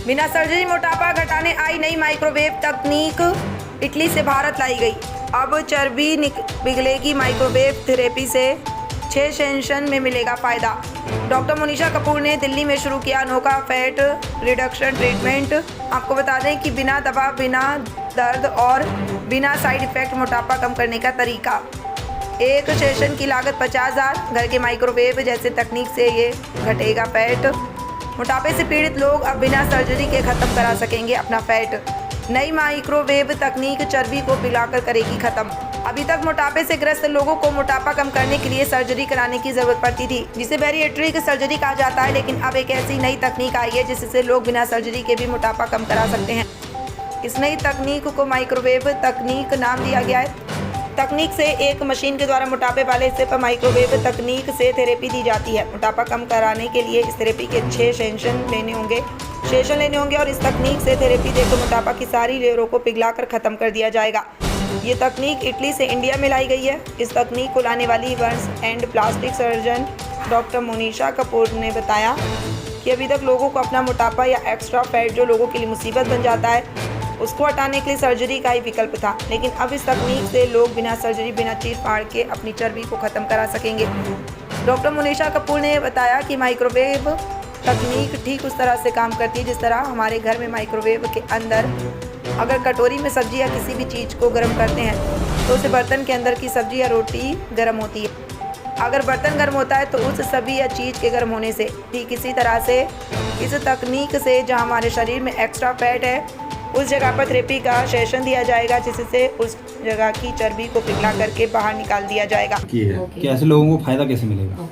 बिना सर्जरी मोटापा घटाने आई नई माइक्रोवेव तकनीक इटली से भारत लाई गई। अब चर्बी पिघलेगी। माइक्रोवेव थेरेपी से 6 सेशन में मिलेगा फ़ायदा। डॉक्टर मोनिशा कपूर ने दिल्ली में शुरू किया अनोखा फैट रिडक्शन ट्रीटमेंट। आपको बता दें कि बिना दवा, बिना दर्द और बिना साइड इफ़ेक्ट मोटापा कम करने का तरीका। एक सेशन की लागत 50,000। घर के माइक्रोवेव जैसे तकनीक से ये घटेगा फैट। मोटापे से पीड़ित लोग अब बिना सर्जरी के ख़त्म करा सकेंगे अपना फैट। नई माइक्रोवेव तकनीक चर्बी को पिघलाकर करेगी ख़त्म। अभी तक मोटापे से ग्रस्त लोगों को मोटापा कम करने के लिए सर्जरी कराने की ज़रूरत पड़ती थी, जिसे बैरिएट्रिक सर्जरी कहा जाता है। लेकिन अब एक ऐसी नई तकनीक आई है जिससे लोग बिना सर्जरी के भी मोटापा कम करा सकते हैं। इस नई तकनीक को माइक्रोवेव तकनीक नाम दिया गया है। तकनीक से एक मशीन के द्वारा मोटापे वाले हिस्से पर माइक्रोवेव तकनीक से थेरेपी दी जाती है। मोटापा कम कराने के लिए इस थेरेपी के 6 सेशन लेने होंगे और इस तकनीक से थेरेपी देकर मोटापा की सारी लेयरों को पिघलाकर ख़त्म कर दिया जाएगा। ये तकनीक इटली से इंडिया में लाई गई है। इस तकनीक को लाने वाली Burns and plastic surgeon doctor Monisha Kapoor ने बताया कि अभी तक लोगों को अपना मोटापा या एक्स्ट्रा फैट जो लोगों के लिए मुसीबत बन जाता है उसको हटाने के लिए सर्जरी का ही विकल्प था। लेकिन अब इस तकनीक से लोग बिना सर्जरी, बिना चीर फाड़ के अपनी चर्बी को ख़त्म करा सकेंगे। डॉक्टर मोनिशा कपूर ने बताया कि माइक्रोवेव तकनीक ठीक उस तरह से काम करती है जिस तरह हमारे घर में माइक्रोवेव के अंदर अगर कटोरी में सब्जी या किसी भी चीज़ को गर्म करते हैं तो उस बर्तन के अंदर की सब्जी या रोटी गर्म होती है। अगर बर्तन गर्म होता है तो उस सब्जी या चीज़ के गर्म होने से ठीक इसी तरह से इस तकनीक से जहाँ हमारे शरीर में एक्स्ट्रा फैट है उस जगह पर थेरेपी का सेशन दिया जाएगा, जिससे उस जगह की चर्बी को पिघला करके बाहर निकाल दिया जाएगा। कि ऐसे लोगों को फायदा कैसे मिलेगा?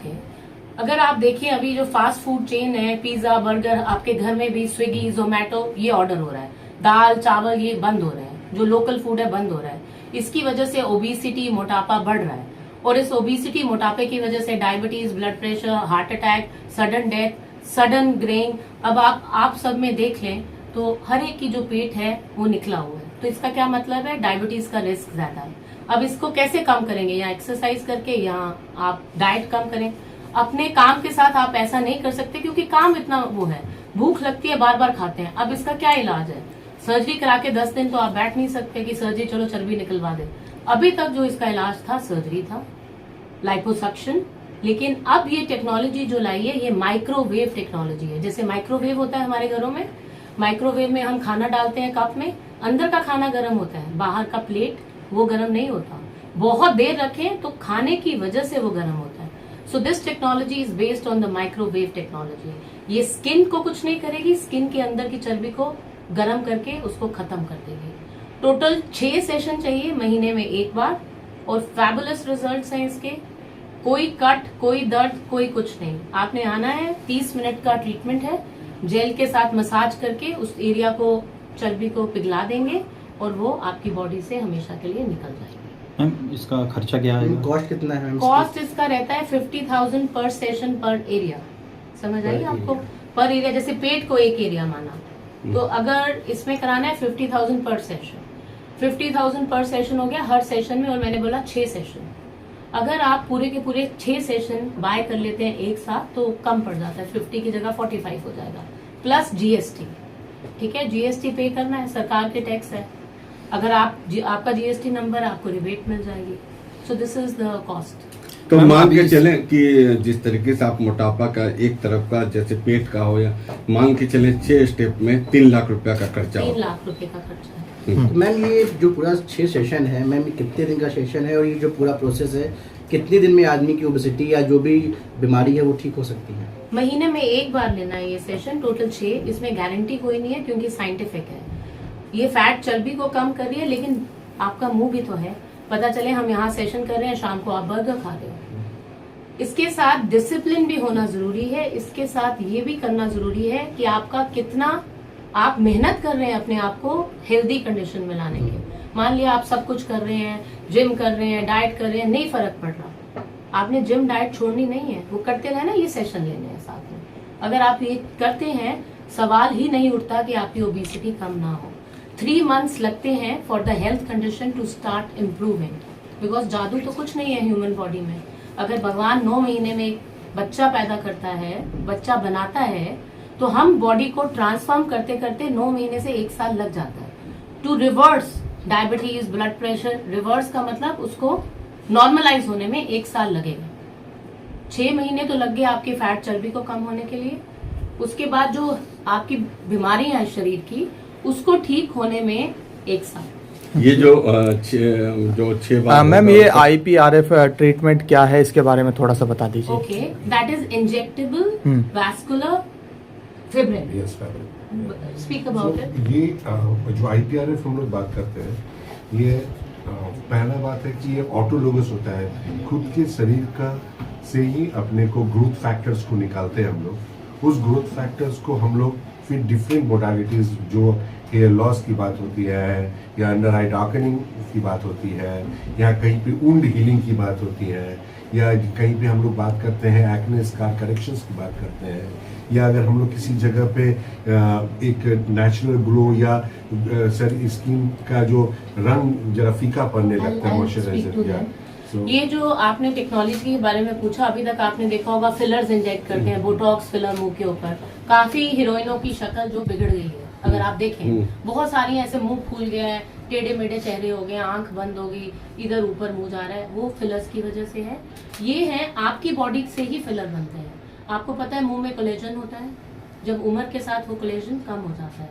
अगर आप देखिए अभी जो फास्ट फूड चेन है, पिज्जा, बर्गर, आपके घर में भी स्विगी, जोमेटो ये ऑर्डर हो रहा है। दाल, चावल ये बंद हो रहे हैं। जो लोकल फूड है बंद हो रहा है। इसकी वजह से ओबेसिटी, मोटापा बढ़ रहा है और इस ओबेसिटी, मोटापे की वजह से diabetes, blood pressure, heart attack, sudden death, sudden greying. अब आप सब में देख लें तो हर एक की जो पेट है वो निकला हुआ है। तो इसका क्या मतलब है? डायबिटीज का रिस्क ज्यादा है। अब इसको कैसे कम करेंगे? या एक्सरसाइज करके या आप डाइट कम करें। अपने काम के साथ आप ऐसा नहीं कर सकते क्योंकि काम इतना वो है, भूख लगती है, बार बार खाते हैं। अब इसका क्या इलाज है? सर्जरी करा के 10 दिन तो आप बैठ नहीं सकते कि सर्जरी चलो चर्बी निकलवा दे। अभी तक जो इसका इलाज था सर्जरी था, लाइपोसक्शन। लेकिन अब ये टेक्नोलॉजी जो लाई है ये माइक्रोवेव टेक्नोलॉजी है। जैसे माइक्रोवेव होता है हमारे घरों में, माइक्रोवेव में हम खाना डालते हैं कप में, अंदर का खाना गर्म होता है, बाहर का प्लेट वो गर्म नहीं होता। बहुत देर रखें तो खाने की वजह से वो गर्म होता है। So this technology is based on the microwave technology. ये स्किन को कुछ नहीं करेगी, स्किन के अंदर की चर्बी को गर्म करके उसको खत्म कर देगी। टोटल 6 सेशन चाहिए, महीने में 1 बार और फैबुलस रिजल्ट्स हैं इसके। कोई कट, कोई दर्द, कोई कुछ नहीं। आपने आना है, 30 मिनट का ट्रीटमेंट है। जेल के साथ मसाज करके उस एरिया को, चर्बी को पिघला देंगे और वो आपकी बॉडी से हमेशा के लिए निकल जाएगी। मैम इसका खर्चा क्या है? कॉस्ट कितना है? कॉस्ट इसका रहता है 50,000 पर सेशन पर एरिया। समझ आइए आपको? पर एरिया, जैसे पेट को एक एरिया माना तो अगर इसमें कराना है 50,000 पर सेशन, 50,000 पर सेशन हो गया हर सेशन में। और मैंने बोला 6 सेशन। अगर आप पूरे के पूरे 6 सेशन बाय कर लेते हैं एक साथ तो कम पड़ जाता है, 50 की जगह 45 हो जाएगा प्लस जीएसटी। ठीक है, जीएसटी पे करना है, सरकार के टैक्स है। अगर आपका जीएसटी नंबर आपको रिबेट मिल जाएगी। So this is the cost. तो मान के चलें कि जिस तरीके से आप मोटापा का एक तरफ का जैसे पेट का हो, या मान के चलें 6 स्टेप में 3 लाख रुपया का खर्चा हो। 3 लाख रुपए का खर्चा है। तो मैम ये जो पूरा 6 सेशन है मैम, कितने दिन का सेशन है और ये जो पूरा प्रोसेस है कितने दिन में आदमी की ओबेसिटी या जो भी बीमारी है वो ठीक हो सकती है? महीने में 1 बार लेना है ये सेशन, टोटल 6। इसमें गारंटी कोई नहीं है क्योंकि साइंटिफिक है। ये फैट चर्बी को कम कर रही है, लेकिन आपका मुंह भी तो है। पता चले हम यहाँ सेशन कर रहे हैं, शाम को आप बर्गर खा रहे हो। इसके साथ डिसिप्लिन भी होना जरूरी है। इसके साथ ये भी करना जरूरी है कि आपका कितना आप मेहनत कर रहे हैं अपने आप को हेल्दी कंडीशन में लाने के। मान लिया आप सब कुछ कर रहे हैं, जिम कर रहे हैं, डाइट कर रहे हैं, नहीं फर्क पड़ रहा, आपने जिम डाइट छोड़नी नहीं है, वो करते रहना, ये सेशन लेने हैं साथ में। अगर आप ये करते हैं, सवाल ही नहीं उठता कि आपकी ओबेसिटी कम ना हो। 3 मंथ्स लगते हैं for the health condition to start improving, because जादू तो कुछ नहीं है ह्यूमन बॉडी में। अगर भगवान 9 महीने में एक बच्चा पैदा करता है, बच्चा बनाता है, तो तो हम बॉडी को ट्रांसफॉर्म करते करते 9 महीने से 1 साल लग जाता है to reverse diabetes, blood pressure. Reverse का मतलब उसको नॉर्मलाइज होने में 1 साल लगेगा। 6 महीने तो लग गए आपके फैट चर्बी को कम होने के लिए। उसके बाद जो आपकी बीमारियां हैं शरीर की, उसको ठीक होने में 1 साल। ये जो 6 बार मैम, ये IPRF ट्रीटमेंट क्या है, इसके बारे में थोड़ा सा बता दीजिए। Okay, that is injectable vascular fibrin. Yes ma'am. Speak about it. ये जो IPRF हम लोग बात करते हैं, ये पहला बात है कि ये ऑटोलोगस होता है, खुद के शरीर का से ही अपने को ग्रोथ फैक्टर्स को निकालते हैं हम लोग। उस ग्रोथ फैक्टर्स को हम लोग फिर डिफरेंट मोडालिटीज, जो हेयर लॉस की बात होती है, या अंडर आई डार्कनिंग की बात होती है, या कहीं पे वुंड हीलिंग की बात होती है, या कहीं पे हम लोग बात करते हैं एक्ने स्कार करेक्शंस की बात करते हैं, या अगर हम लोग किसी जगह पे एक नेचुरल ग्लो या सर स्किन का जो रंग जरा फीका पड़ने लगता है मॉइस्चराइजर या ये जो आपने टेक्नोलॉजी के बारे में पूछा, अभी तक आपने देखा होगा फिलर्स इंजेक्ट करते हैं, बोटॉक्स फिलर मुंह के ऊपर। काफी हीरोइनों की शक्ल जो बिगड़ गई है, अगर आप देखें बहुत सारी ऐसे मुंह फूल गया है, टेढ़े मेढ़े चेहरे हो गए, आंख बंद हो गई, इधर ऊपर मुंह जा रहा है, वो फिलर्स की वजह से है। ये है आपकी बॉडी से ही फिलर बनते हैं। आपको पता है मुंह में कोलेजन होता है, जब उम्र के साथ वो कोलेजन कम हो जाता है।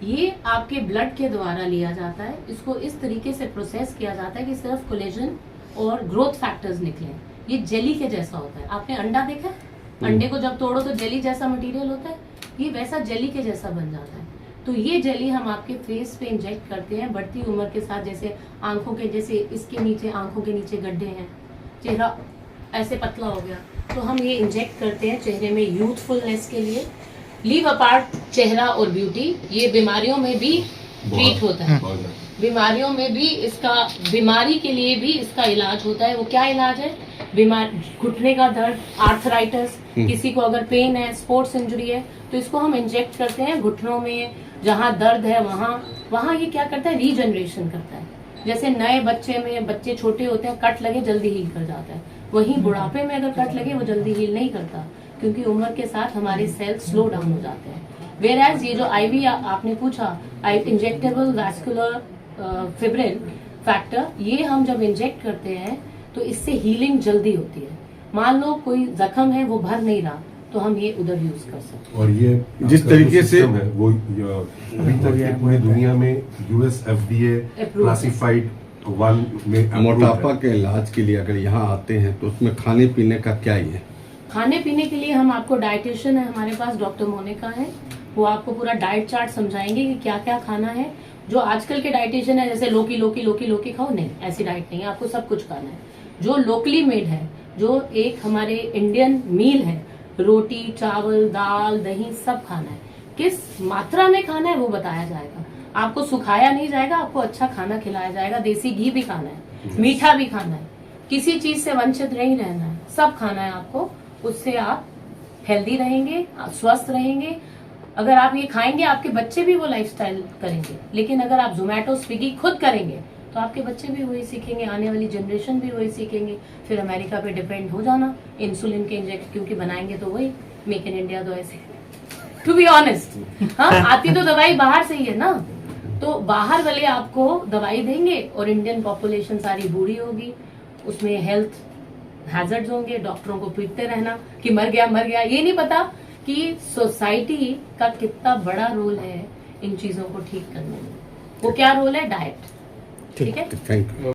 ये आपके ब्लड के द्वारा लिया जाता है, इसको इस तरीके से प्रोसेस किया जाता है कि सिर्फ कोलेजन और ग्रोथ फैक्टर्स निकले। ये जेली के जैसा होता है। आपने अंडा देखा है? अंडे को जब तोड़ो तो जेली जैसा मटेरियल होता है, ये वैसा जेली के जैसा बन जाता है। तो ये जेली हम आपके फेस पे इंजेक्ट करते हैं बढ़ती उम्र के साथ। जैसे आंखों के, जैसे इसके नीचे आंखों के नीचे गड्ढे हैं, चेहरा ऐसे पतला हो गया, तो हम ये इंजेक्ट करते हैं चेहरे में यूथफुलनेस के लिए। लीव अपार्ट चेहरा और ब्यूटी, ये बीमारियों में भी ट्रीट होता है। बीमारियों में भी इसका, बीमारी के लिए भी इसका इलाज होता है। वो क्या इलाज है? घुटने का दर्द, आर्थराइटिस, किसी को अगर पेन है, स्पोर्ट्स इंजरी है, तो इसको हम इंजेक्ट करते हैं घुटनों में, जहाँ दर्द है वहाँ ये क्या करता है? रीजनरेशन करता है। जैसे नए बच्चे में, बच्चे छोटे होते हैं, कट लगे जल्दी हील कर जाता है, वहीं बुढ़ापे में अगर कट लगे वो जल्दी हील नहीं करता, क्योंकि उम्र के साथ हमारे सेल स्लो डाउन हो जाते हैं। वेयर ये जो IV आपने पूछा, इंजेक्टेबल वैस्कुलर फिब्रिन फैक्टर, ये हम जब इंजेक्ट करते हैं तो इससे हीलिंग जल्दी होती है। मान लो कोई जख्म है वो भर नहीं रहा, तो हम ये उधर यूज कर सकते हैं। और ये जिस तरीके से है वो अभी तक की पूरी दुनिया में US FDA क्लासिफाइड 1 में approved मोटापा है। के इलाज के लिए अगर यहाँ आते हैं तो उसमें खाने पीने का क्या ही है? खाने पीने के लिए हम आपको डाइटिशियन है हमारे पास, डॉक्टर मोनिका है, वो आपको पूरा डाइट चार्ट समझाएंगे कि क्या क्या खाना है। जो आजकल के डाइटिशियन है, जैसे लोकी खाओ, नहीं, ऐसी डाइट नहीं है, आपको सब कुछ खाना है। जो लोकली मेड है, जो एक हमारे इंडियन मील है, रोटी, चावल, दाल, दही, सब खाना है। किस मात्रा में खाना है वो बताया जाएगा। आपको सुखाया नहीं जाएगा, आपको अच्छा खाना खिलाया जाएगा। देसी घी भी खाना है, मीठा भी खाना है, किसी चीज से वंचित नहीं रहना है, सब खाना है आपको। उससे आप हेल्दी रहेंगे, स्वस्थ रहेंगे। अगर आप ये खाएंगे, आपके बच्चे भी वो लाइफस्टाइल करेंगे। लेकिन अगर आप जोमेटो, स्विगी खुद करेंगे तो आपके बच्चे भी वही सीखेंगे, आने वाली जनरेशन भी वही सीखेंगे। फिर अमेरिका पे डिपेंड हो जाना इंसुलिन के इंजेक्ट, क्योंकि बनाएंगे तो वही मेक इन इंडिया। तो ऐसे टू बी ऑनेस्ट, हाँ, आती तो दवाई बाहर से ही है ना, तो बाहर वाले आपको दवाई देंगे और इंडियन पॉपुलेशन सारी बूढ़ी होगी, उसमें हेल्थ हैजर्ड्स होंगे, डॉक्टरों को पीटते रहना कि मर गया। ये नहीं पता कि सोसाइटी का कितना बड़ा रोल है इन चीजों को ठीक करने में। वो क्या रोल है? डाइट। ठीक है। Thank you.